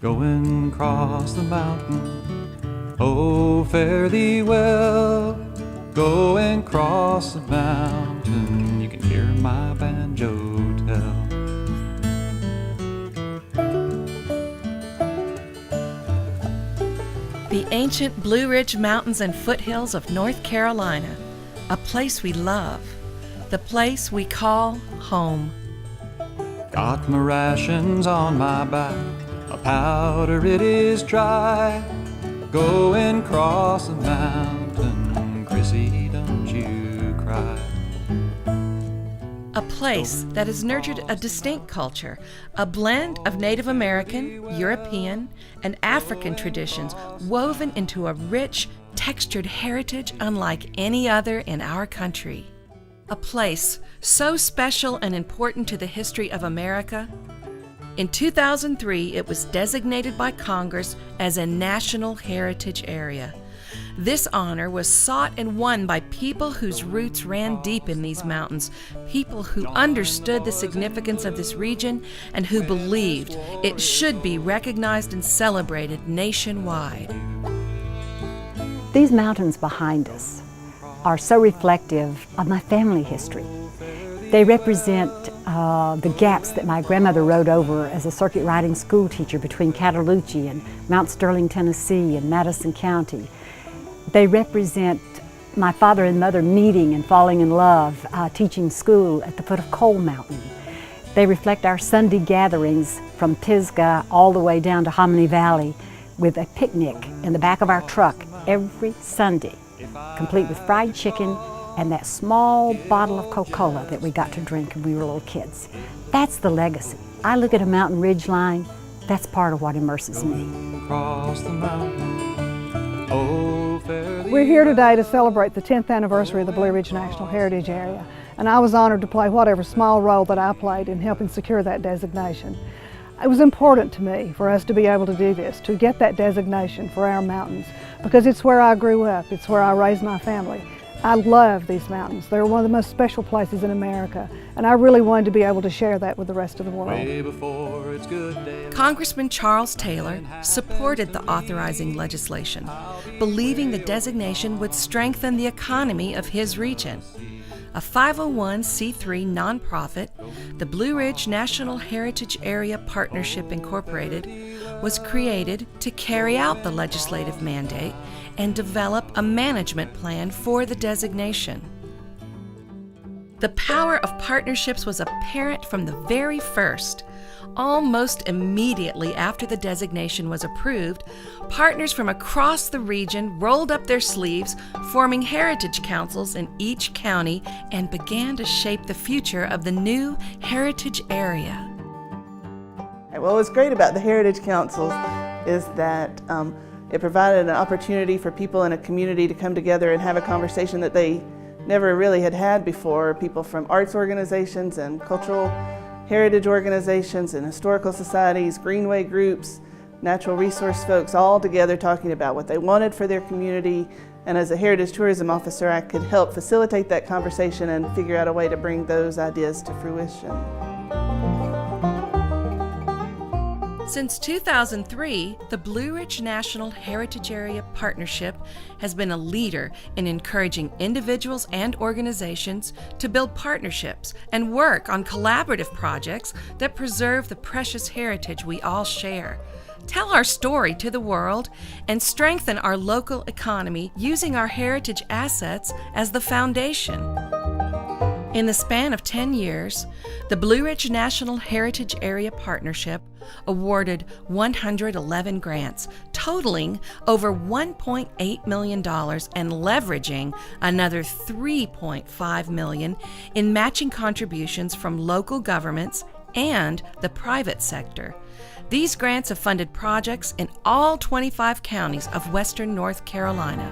going across the mountain. Oh, fare thee well, going across the mountain. You can hear my banjo tell. The ancient Blue Ridge Mountains and foothills of North Carolina, a place we love, the place we call home. Got my rations on my back, my powder it is dry. Going across the mountain, Chrissy, don't you cry. A place that has nurtured a distinct culture, a blend of Native American, European, and African traditions woven into a rich, textured heritage unlike any other in our country. A place so special and important to the history of America. In 2003, it was designated by Congress as a National Heritage Area. This honor was sought and won by people whose roots ran deep in these mountains, people who understood the significance of this region and who believed it should be recognized and celebrated nationwide. These mountains behind us are so reflective of my family history. They represent the gaps that my grandmother rode over as a circuit riding school teacher between Cataloochee and Mount Sterling, Tennessee and Madison County. They represent my father and mother meeting and falling in love, teaching school at the foot of Coal Mountain. They reflect our Sunday gatherings from Pisgah all the way down to Hominy Valley with a picnic in the back of our truck every Sunday, complete with fried chicken and that small bottle of Coca-Cola that we got to drink when we were little kids. That's the legacy. I look at a mountain ridge line, that's part of what immerses me. Across the mountain, oh, fare thee We're here today to celebrate the 10th anniversary of the Blue Ridge National Heritage Area, and I was honored to play whatever small role that I played in helping secure that designation. It was important to me for us to be able to do this, to get that designation for our mountains, because it's where I grew up, it's where I raised my family. I love these mountains. They're one of the most special places in America, and I really wanted to be able to share that with the rest of the world. way before it's good day. Congressman Charles Taylor supported the authorizing legislation, believing the designation would strengthen the economy of his region. A 501c3 nonprofit, the Blue Ridge National Heritage Area Partnership Incorporated, was created to carry out the legislative mandate and develop a management plan for the designation. The power of partnerships was apparent from the very first. Almost immediately after the designation was approved, partners from across the region rolled up their sleeves, forming heritage councils in each county, and began to shape the future of the new heritage area. Well, what's great about the Heritage Councils is that it provided an opportunity for people in a community to come together and have a conversation that they never really had before. People from arts organizations and cultural heritage organizations and historical societies, greenway groups, natural resource folks, all together talking about what they wanted for their community. And as a heritage tourism officer, I could help facilitate that conversation and figure out a way to bring those ideas to fruition. Since 2003, the Blue Ridge National Heritage Area Partnership has been a leader in encouraging individuals and organizations to build partnerships and work on collaborative projects that preserve the precious heritage we all share. Tell our story to the world and strengthen our local economy using our heritage assets as the foundation. In the span of 10 years, the Blue Ridge National Heritage Area Partnership awarded 111 grants, totaling over $1.8 million and leveraging another $3.5 million in matching contributions from local governments and the private sector. These grants have funded projects in all 25 counties of western North Carolina.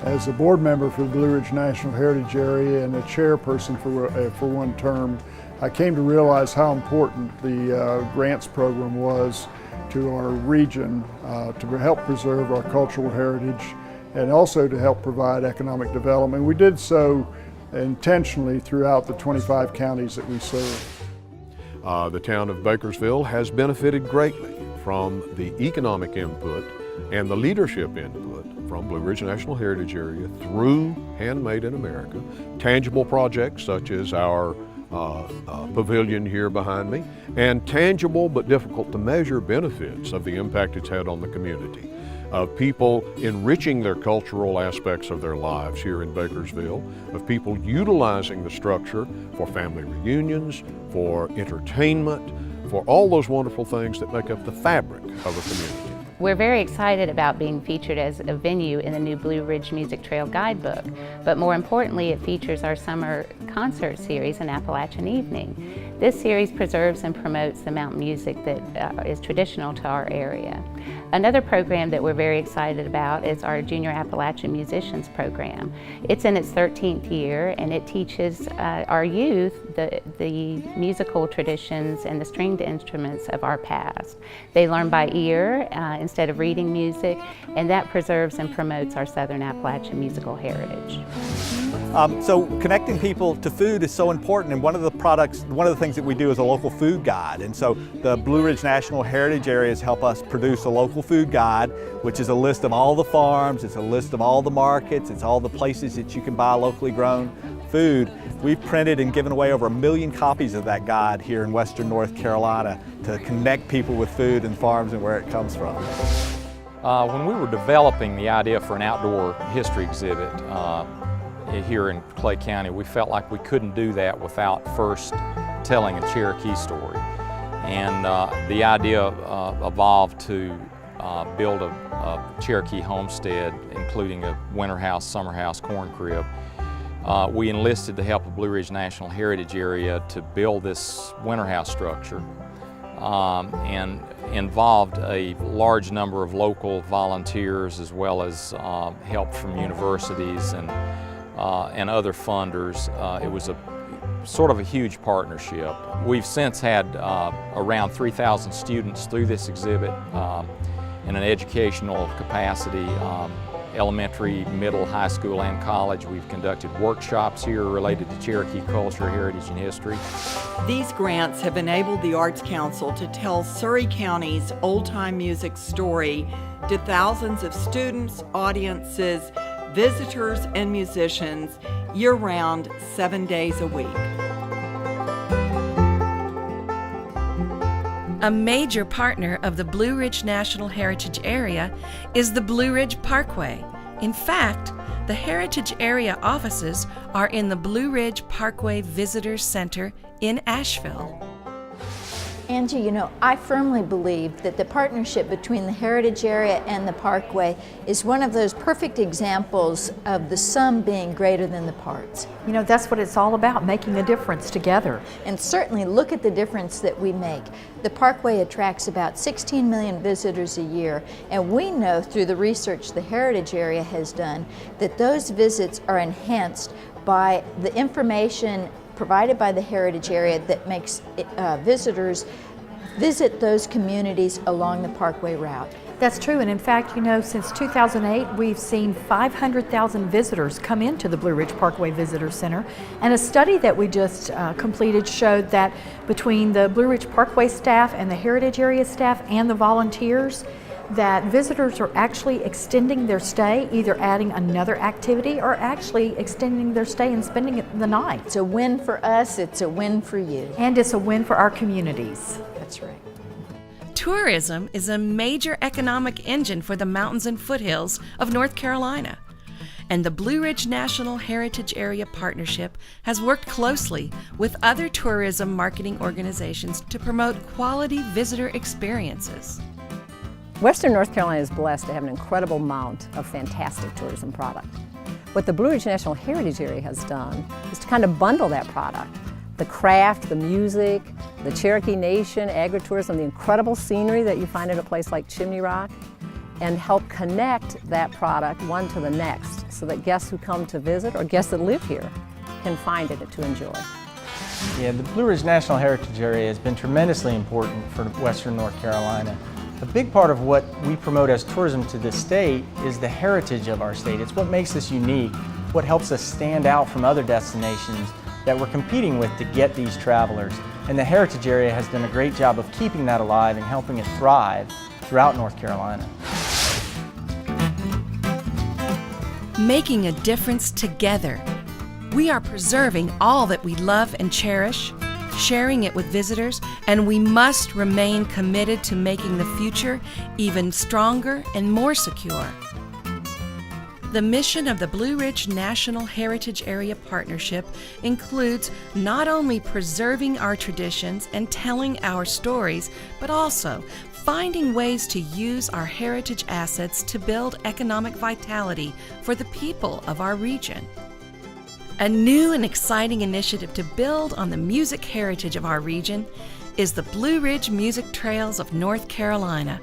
As a board member for the Blue Ridge National Heritage Area and a chairperson for one term, I came to realize how important the grants program was to our region to help preserve our cultural heritage and also to help provide economic development. We did so intentionally throughout the 25 counties that we serve. The town of Bakersville has benefited greatly from the economic input and the leadership input from Blue Ridge National Heritage Area through Handmade in America, tangible projects such as our pavilion here behind me, and tangible but difficult to measure benefits of the impact it's had on the community, of people enriching their cultural aspects of their lives here in Bakersville, of people utilizing the structure for family reunions, for entertainment, for all those wonderful things that make up the fabric of a community. We're very excited about being featured as a venue in the new Blue Ridge Music Trail Guidebook, but more importantly, it features our summer concert series, An Appalachian Evening. This series preserves and promotes the mountain music that is traditional to our area. Another program that we're very excited about is our Junior Appalachian Musicians program. It's in its 13th year, and it teaches our youth the musical traditions and the stringed instruments of our past. They learn by ear instead of reading music, and that preserves and promotes our Southern Appalachian musical heritage. So connecting people to food is so important, and one of the things that we do is a local food guide. And so the Blue Ridge National Heritage Areas help us produce a local food guide, which is a list of all the farms, it's a list of all the markets, it's all the places that you can buy locally grown food. We've printed and given away over 1 million copies of that guide here in Western North Carolina to connect people with food and farms and where it comes from. When we were developing the idea for an outdoor history exhibit here in Clay County, we felt like we couldn't do that without first telling a Cherokee story. And the idea evolved to build a Cherokee homestead, including a winter house, summer house, corn crib. We enlisted the help of Blue Ridge National Heritage Area to build this winter house structure, and involved a large number of local volunteers as well as help from universities and other funders. It was sort of a huge partnership. We've since had around 3,000 students through this exhibit in an educational capacity, elementary, middle, high school, and college. We've conducted workshops here related to Cherokee culture, heritage, and history. These grants have enabled the Arts Council to tell Surry County's old-time music story to thousands of students, audiences, visitors, and musicians year-round, 7 days a week. A major partner of the Blue Ridge National Heritage Area is the Blue Ridge Parkway. In fact, the Heritage Area offices are in the Blue Ridge Parkway Visitor Center in Asheville. Angie, you know, I firmly believe that the partnership between the Heritage Area and the Parkway is one of those perfect examples of the sum being greater than the parts. You know, that's what it's all about, making a difference together. And certainly look at the difference that we make. The Parkway attracts about 16 million visitors a year, and we know through the research the Heritage Area has done that those visits are enhanced by the information provided by the Heritage Area that makes visitors visit those communities along the Parkway route. That's true, and in fact, you know, since 2008, we've seen 500,000 visitors come into the Blue Ridge Parkway Visitor Center, and a study that we just completed showed that between the Blue Ridge Parkway staff and the Heritage Area staff and the volunteers, that visitors are actually extending their stay, either adding another activity or actually extending their stay and spending the night. It's a win for us, it's a win for you. And it's a win for our communities. That's right. Tourism is a major economic engine for the mountains and foothills of North Carolina. And the Blue Ridge National Heritage Area Partnership has worked closely with other tourism marketing organizations to promote quality visitor experiences. Western North Carolina is blessed to have an incredible amount of fantastic tourism product. What the Blue Ridge National Heritage Area has done is to kind of bundle that product. The craft, the music, the Cherokee Nation, agritourism, the incredible scenery that you find at a place like Chimney Rock, and help connect that product one to the next so that guests who come to visit or guests that live here can find it to enjoy. Yeah, the Blue Ridge National Heritage Area has been tremendously important for Western North Carolina. A big part of what we promote as tourism to this state is the heritage of our state. It's what makes us unique, what helps us stand out from other destinations that we're competing with to get these travelers. And the Heritage Area has done a great job of keeping that alive and helping it thrive throughout North Carolina. Making a difference together. We are preserving all that we love and cherish, sharing it with visitors, and we must remain committed to making the future even stronger and more secure. The mission of the Blue Ridge National Heritage Area Partnership includes not only preserving our traditions and telling our stories, but also finding ways to use our heritage assets to build economic vitality for the people of our region. A new and exciting initiative to build on the music heritage of our region is the Blue Ridge Music Trails of North Carolina,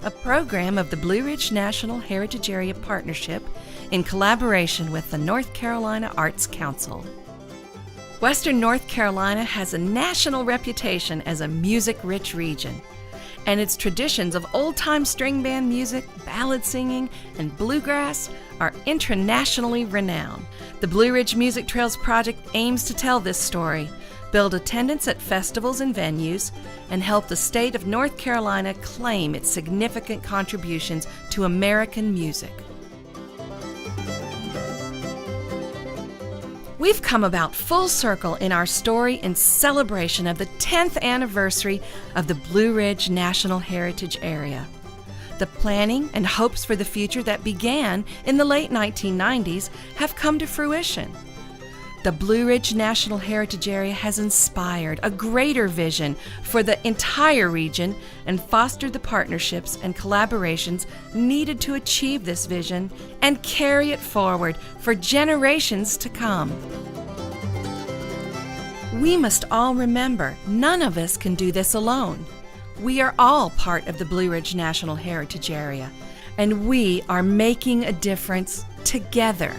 a program of the Blue Ridge National Heritage Area Partnership in collaboration with the North Carolina Arts Council. Western North Carolina has a national reputation as a music-rich region, and its traditions of old-time string band music, ballad singing, and bluegrass are internationally renowned. The Blue Ridge Music Trails Project aims to tell this story, build attendance at festivals and venues, and help the state of North Carolina claim its significant contributions to American music. We've come about full circle in our story in celebration of the 10th anniversary of the Blue Ridge National Heritage Area. The planning and hopes for the future that began in the late 1990s have come to fruition. The Blue Ridge National Heritage Area has inspired a greater vision for the entire region and fostered the partnerships and collaborations needed to achieve this vision and carry it forward for generations to come. We must all remember, none of us can do this alone. We are all part of the Blue Ridge National Heritage Area, and we are making a difference together.